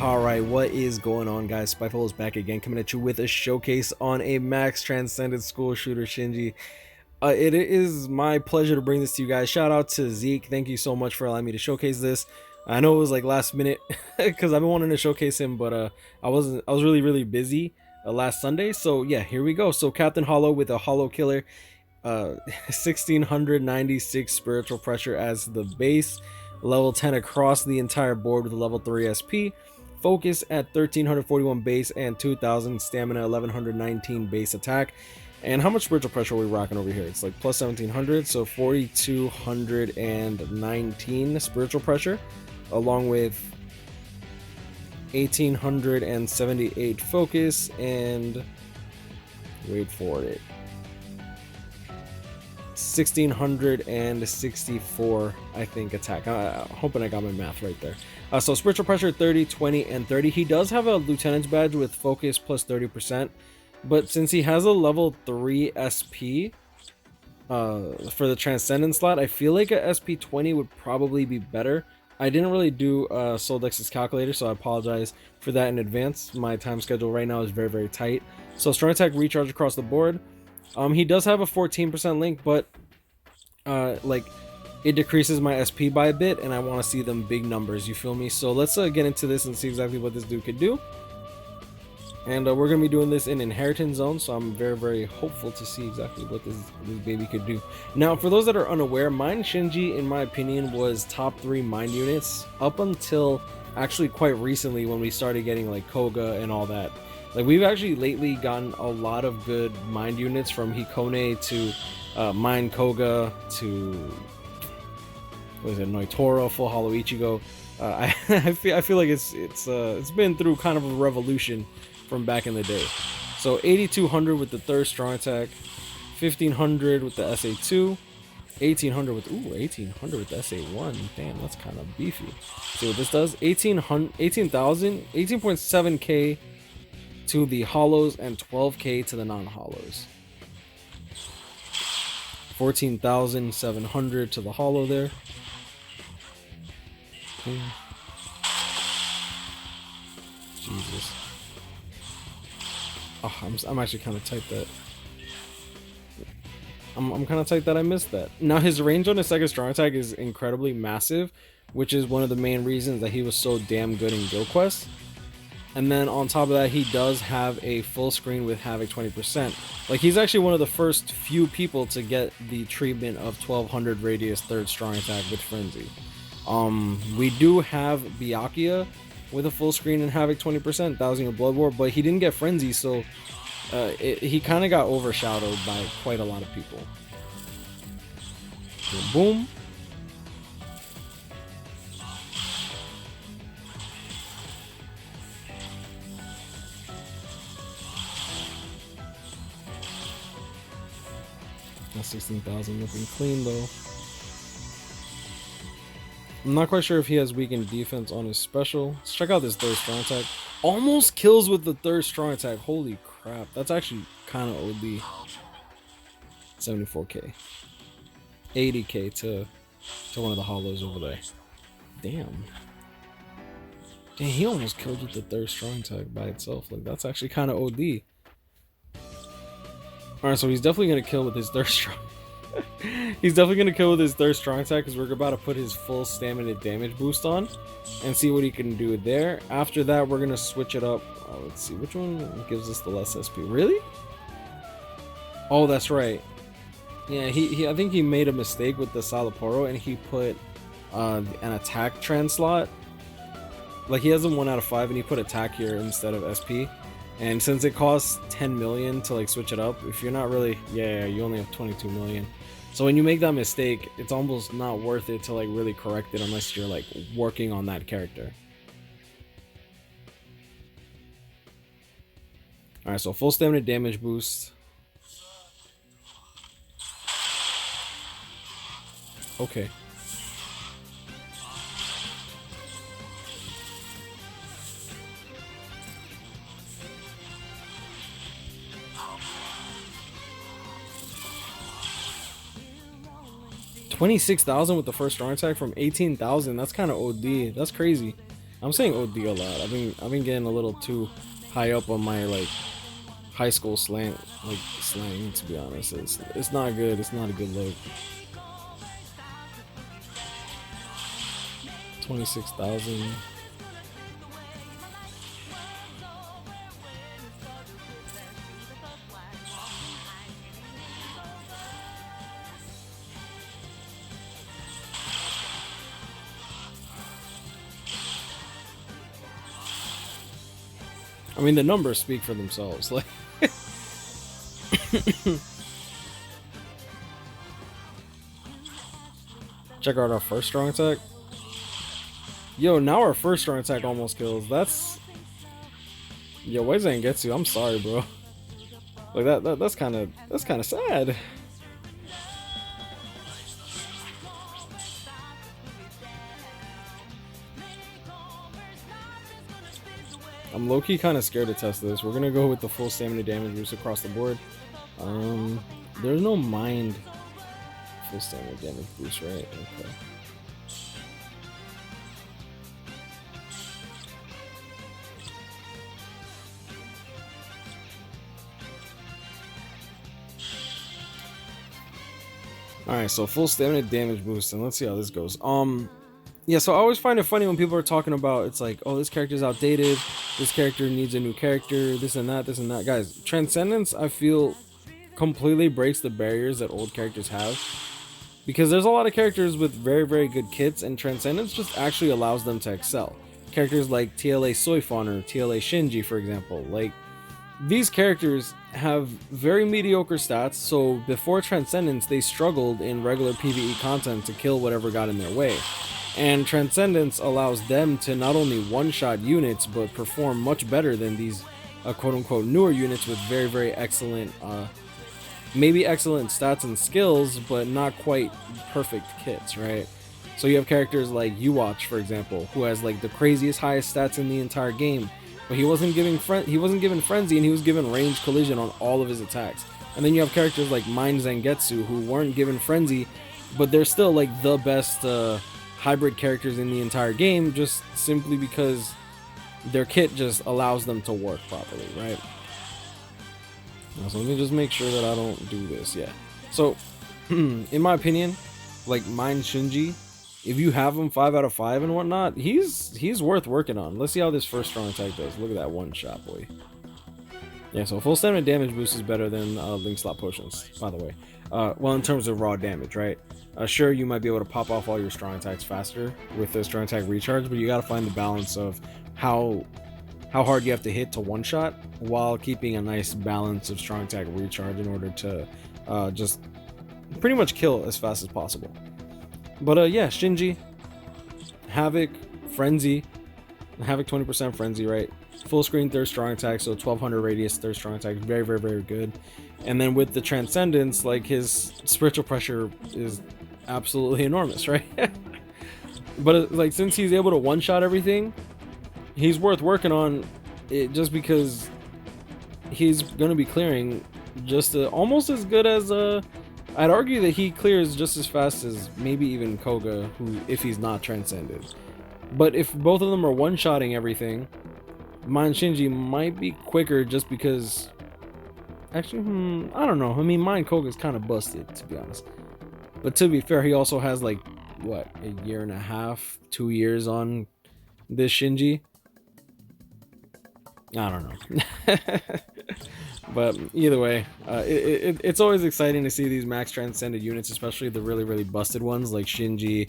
Alright, what is going on, guys? Spiteful is back again, coming at you with a showcase on a max Transcendence school shooter, Shinji. It is my pleasure to bring this to you guys. Shout out to Zeke. Thank you so much for allowing me to showcase this. I know it was like last minute because I've been wanting to showcase him, but I was really busy last Sunday. So yeah, here we go. So Captain Hollow with a Hollow Killer, 1696 spiritual pressure as the base, level 10 across the entire board with a level 3 SP. Focus at 1341 base and 2000 stamina, 1119 base attack. And how much spiritual pressure are we rocking over here? It's like plus 1700, so 4219 spiritual pressure, along with 1878 focus and wait for it, 1664 I think attack. I'm hoping I got my math right there. So spiritual pressure 30, 20, and 30. He does have a lieutenant's badge with focus plus 30%, but since he has a level 3 SP for the Transcendence slot, I feel like a SP 20 would probably be better. I didn't really do Soldex's calculator, so I apologize for that in advance. My time schedule right now is very tight. So strong attack recharge across the board. He does have a 14% link, but like it decreases my SP by a bit, and I want to see them big numbers, you feel me? So let's get into this and see exactly what this dude could do. And we're gonna be doing this in inheritance zone, so I'm very hopeful to see exactly what this baby could do. Now, for those that are unaware, Mind Shinji, in my opinion, was top 3 mind units up until actually quite recently, when we started getting like Koga and all that. Like, we've actually lately gotten a lot of good mind units, from Hikone to Mind Koga to what is it, Noitora, Full Hollow Ichigo. I feel like it's been through kind of a revolution from back in the day. So 8200 with the third strong attack, 1500 with the SA2, 1800 with 1800 with the SA1. Damn, that's kind of beefy. See what this does. 18.7k to the hollows and 12k to the non-hollows. 14,700 to the hollow there. Jesus. Oh, I'm actually kind of tight that I'm kind of tight that I missed that. Now, his range on his second strong attack is incredibly massive, which is one of the main reasons that he was so damn good in Guild Quest. And then on top of that, he does have a full screen with Havoc 20%. Like, he's actually one of the first few people to get the treatment of 1200 radius third strong attack with Frenzy. We do have Byakuya with a full screen and Havoc 20%, Thousand of Blood War, but he didn't get Frenzy, so he kind of got overshadowed by quite a lot of people. So boom. That's 16,000 looking clean though. I'm not quite sure if he has weakened defense on his special. Let's check out this third strong attack. Almost kills with the third strong attack. Holy crap. That's actually kind of OD. 74k. 80k to one of the hollows over there. Damn. Dang, he almost killed with the third strong attack by itself. Like, that's actually kind of OD. Alright, so he's definitely going to kill with his third strong. He's definitely going to kill with his third strong attack, because we're about to put his full stamina damage boost on and see what he can do there. After that, we're going to switch it up. Let's see, which one gives us the less SP? Really? Oh, that's right. Yeah, I think he made a mistake with the Sapporo, and he put an attack trend slot. Like, he has a 1 out of 5, and he put attack here instead of SP. And since it costs 10 million to like switch it up, if you're not really, you only have 22 million. So when you make that mistake, it's almost not worth it to like really correct it unless you're like working on that character. Alright, so full stamina damage boost. Okay. 26,000 with the first strong attack from 18,000. That's kind of OD. That's crazy. I'm saying OD a lot. I've been getting a little too high up on my like high school slang, to be honest. It's not good. It's not a good look. 26,000. I mean, the numbers speak for themselves. Like, check out our first strong attack. Yo, now our first strong attack almost kills. That's... Yo, why Zangetsu? I'm sorry, bro. Like that's kind of sad. I'm low-key kind of scared to test this. We're gonna go with the full stamina damage boost across the board. There's no mind full stamina damage boost, right? Okay. Alright, so full stamina damage boost, and let's see how this goes. Yeah, so I always find it funny when people are talking about, it's like, oh, this character's outdated, this character needs a new character, this and that, this and that. Guys, Transcendence, I feel, completely breaks the barriers that old characters have. Because there's a lot of characters with very, very good kits, and Transcendence just actually allows them to excel. Characters like TLA Soifon or TLA Shinji, for example. Like, these characters have very mediocre stats, so before Transcendence, they struggled in regular PvE content to kill whatever got in their way. And Transcendence allows them to not only one-shot units, but perform much better than these quote-unquote newer units with very, very excellent, maybe excellent stats and skills, but not quite perfect kits, right? So you have characters like Uwatch, for example, who has like the craziest highest stats in the entire game, but he wasn't given Frenzy, and he was given range collision on all of his attacks. And then you have characters like Mind Zangetsu, who weren't given Frenzy, but they're still like the best hybrid characters in the entire game, just simply because their kit just allows them to work properly, right? Now, so let me just make sure that I don't do this. Yeah. So, in my opinion, like Mind Shinji, if you have him 5 out of 5 and whatnot, he's worth working on. Let's see how this first strong attack does. Look at that one shot, boy. Yeah, so full stamina damage boost is better than Link Slot Potions, by the way. Well, in terms of raw damage, right? Sure, you might be able to pop off all your strong attacks faster with the strong attack recharge, but you gotta find the balance of how hard you have to hit to one-shot while keeping a nice balance of strong attack recharge in order to just pretty much kill as fast as possible. But yeah, Shinji, Havoc, Frenzy, Havoc 20% Frenzy, right? Full screen third strong attack, so 1200 radius third strong attack, very, very, very good. And then with the Transcendence, like his spiritual pressure is absolutely enormous, right? But like since he's able to one-shot everything, he's worth working on it just because he's going to be clearing just almost as good as I'd argue that he clears just as fast as maybe even Koga, who if he's not transcended. But if both of them are one-shotting everything, Mind Shinji might be quicker just because actually I don't know. I mean, Mind Koga's kind of busted, to be honest. But to be fair, he also has like what, a year and a half, 2 years on this Shinji. I don't know. But either way, it's always exciting to see these max transcended units, especially the really, really busted ones like Shinji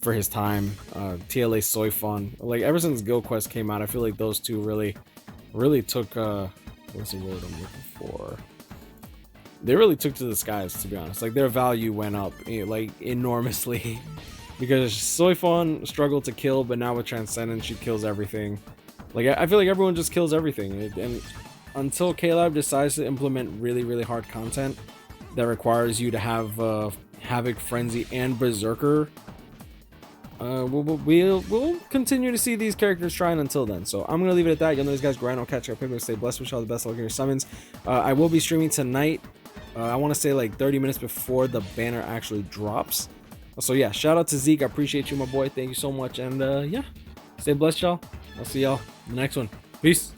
for his time, TLA Soifon. Like ever since Guild Quest came out, I feel like those two really took what's the word I'm looking for? They really took to the skies, to be honest. Like their value went up like enormously because Soifon struggled to kill, but now with Transcendence she kills everything. Like I feel like everyone just kills everything, and until K-Lab decides to implement really, really hard content that requires you to have Havoc, Frenzy, and Berserker, we'll continue to see these characters trying until then. So I'm gonna leave it at that. You'll know these guys grind. I'll catch you up. Stay blessed. Wish you all the best. Look at your summons. I will be streaming tonight I want to say like 30 minutes before the banner actually drops. So yeah, shout out to Zeke. I appreciate you, my boy. Thank you so much. And yeah, stay blessed, y'all. I'll see y'all in the next one. Peace.